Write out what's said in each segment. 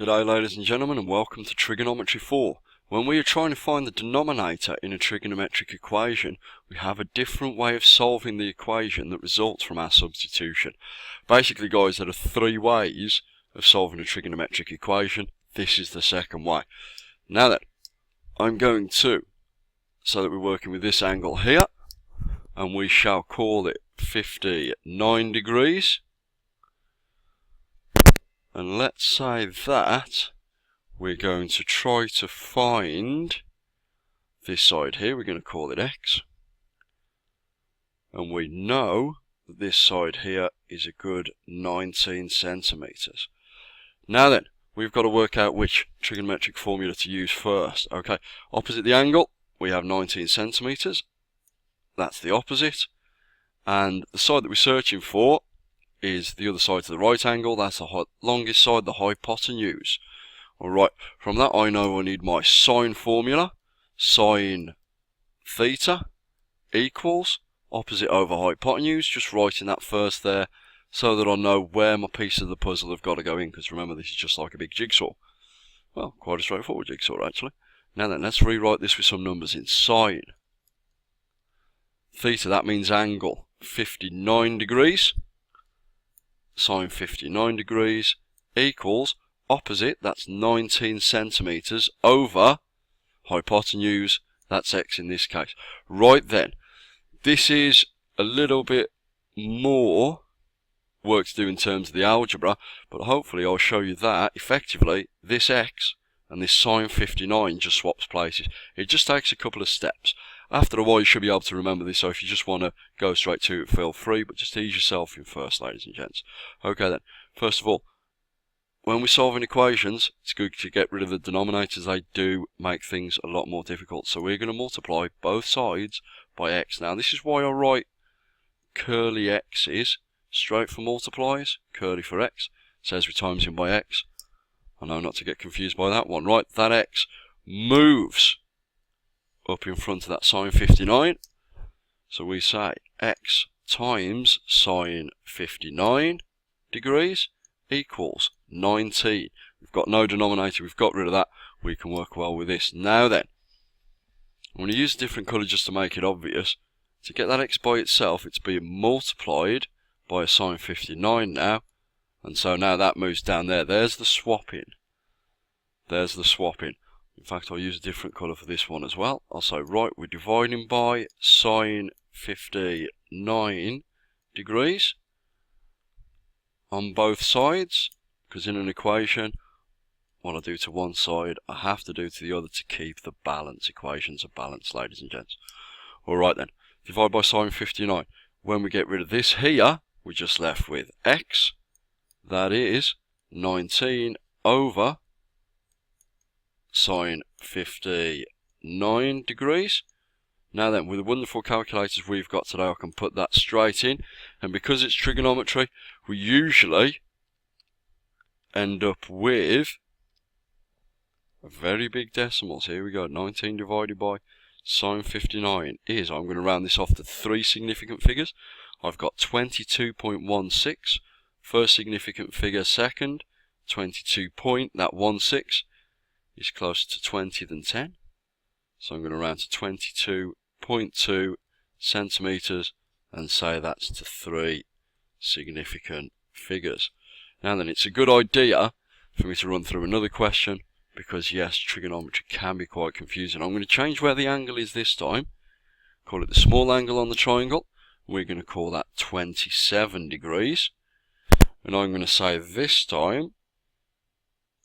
G'day ladies and gentlemen, and welcome to Trigonometry 4. When we are trying to find the denominator in a trigonometric equation, we have a different way of solving the equation that results from our substitution. Basically guys, there are three ways of solving a trigonometric equation. This is the second way. Now then, I'm going to, so that we're working with this angle here, and we shall call it 59 degrees. And let's say that we're going to try to find this side here. We're going to call it x. And we know that this side here is a good 19 centimeters. Now then, we've got to work out which trigonometric formula to use first. Okay, opposite the angle, we have 19 centimeters. That's the opposite. And the side that we're searching for is the other side to the right angle. That's the longest side, the hypotenuse. Alright, from that I know I need my sine formula. Sine theta equals opposite over hypotenuse. Just writing that first there so that I know where my piece of the puzzle have got to go in, because remember, this is just like a big jigsaw. Well, quite a straightforward jigsaw actually. Now then, let's rewrite this with some numbers in. Sine theta, that means angle 59 degrees. Sine 59 degrees equals opposite, that's 19 centimeters, over hypotenuse, that's x in this case. Right then, this is a little bit more work to do in terms of the algebra, but hopefully I'll show you that effectively this x and this sine 59 just swaps places. It just takes a couple of steps. After a while you should be able to remember this, so if you just want to go straight to it, feel free, but just ease yourself in first, ladies and gents. Okay then, first of all, when we're solving equations, it's good to get rid of the denominators. They do make things a lot more difficult. So we're going to multiply both sides by x. Now this is why I write curly x's, straight for multiplies, curly for x. It says we times in by x. I know not to get confused by that one. Right, that x moves up in front of that sine 59. So we say x times sine 59 degrees equals 19. We've got no denominator, we've got rid of that. We can work well with this. Now then, I'm going to use a different colour just to make it obvious. To get that x by itself, it's being multiplied by a sine 59 now. And so now that moves down there. There's the swapping. There's the swapping. In fact, I'll use a different colour for this one as well. I'll say, right, we're dividing by sine 59 degrees on both sides, because in an equation, what I do to one side, I have to do to the other to keep the balance. Equations are balanced, ladies and gents. Alright then, divide by sine 59. When we get rid of this here, we're just left with x, that is 19 over sine 59 degrees. Now then, with the wonderful calculators we've got today, I can put that straight in, and because it's trigonometry, we usually end up with very big decimals. Here we go, 19 divided by sine 59 is, I'm going to round this off to three significant figures. I've got 22.16, first significant figure second, 22 point, that 16 is closer to 20 than 10. So I'm going to round to 22.2 centimeters and say that's to three significant figures. Now then, it's a good idea for me to run through another question, because yes, trigonometry can be quite confusing. I'm going to change where the angle is this time. Call it the small angle on the triangle. We're going to call that 27 degrees. And I'm going to say this time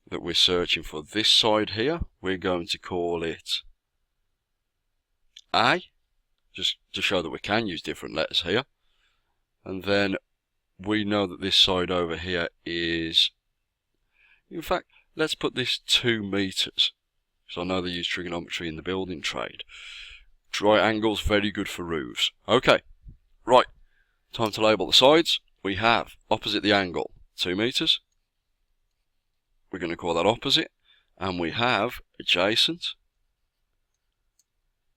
that we're searching for this side here. We're going to call it A, just to show that we can use different letters here. And then we know that this side over here is, in fact, let's put this 2 meters, because I know they use trigonometry in the building trade. Triangles, very good for roofs. Okay, right, time to label the sides. We have opposite the angle 2 meters. We're going to call that opposite, and we have adjacent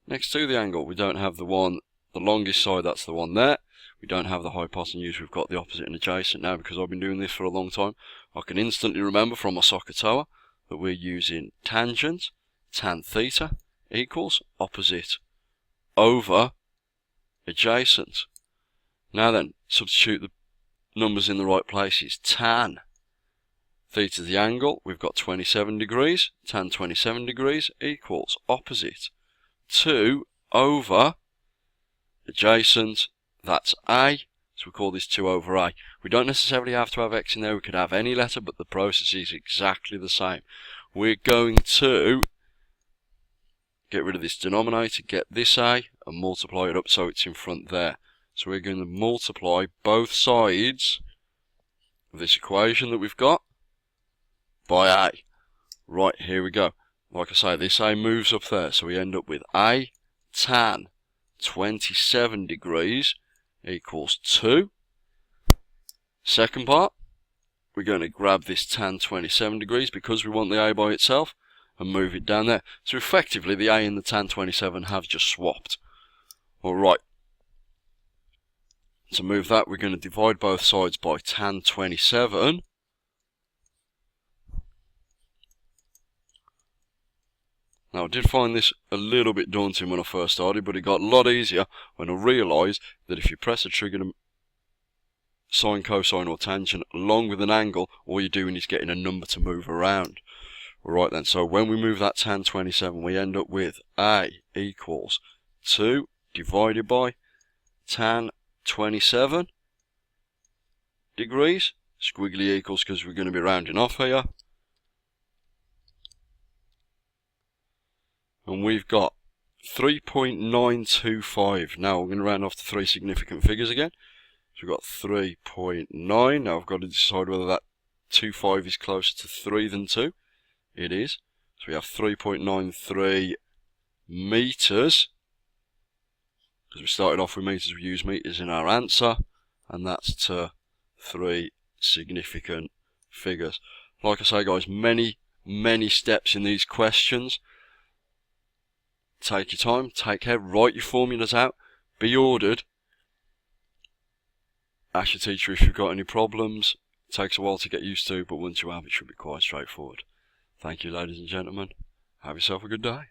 next to the angle. We don't have the one the longest side, that's the one there. We don't have the hypotenuse, we've got the opposite and adjacent now. Because I've been doing this for a long time, I can instantly remember from my SOHCAHTOA that we're using tangent, tan theta, equals opposite over adjacent. Now then, substitute the numbers in the right places. Tan theta is the angle, we've got 27 degrees, tan 27 degrees equals opposite 2 over adjacent, that's A, so we call this 2 over A. We don't necessarily have to have X in there, we could have any letter, but the process is exactly the same. We're going to get rid of this denominator, get this A, and multiply it up so it's in front there. So we're going to multiply both sides of this equation that we've got by A. Right, here we go. Like I say, this A moves up there, so we end up with A tan 27 degrees equals 2. Second part, we're going to grab this tan 27 degrees because we want the A by itself and move it down there. So effectively the A and the tan 27 have just swapped. Alright, to move that we're going to divide both sides by tan 27. Now I did find this a little bit daunting when I first started, but it got a lot easier when I realised that if you press a trigonometry sine, cosine or tangent along with an angle, all you're doing is getting a number to move around. Alright then, so when we move that tan 27 we end up with A equals 2 divided by tan 27 degrees, squiggly equals because we're going to be rounding off here. And we've got 3.925. Now we're going to round off to three significant figures again. So we've got 3.9. Now I've got to decide whether that 25 is closer to 3 than 2. It is. So we have 3.93 meters. Because we started off with meters, we use meters in our answer. And that's to three significant figures. Like I say guys, many steps in these questions. Take your time, take care, write your formulas out, be ordered. Ask your teacher if you've got any problems. It takes a while to get used to, but once you have, it should be quite straightforward. Thank you, ladies and gentlemen. Have yourself a good day.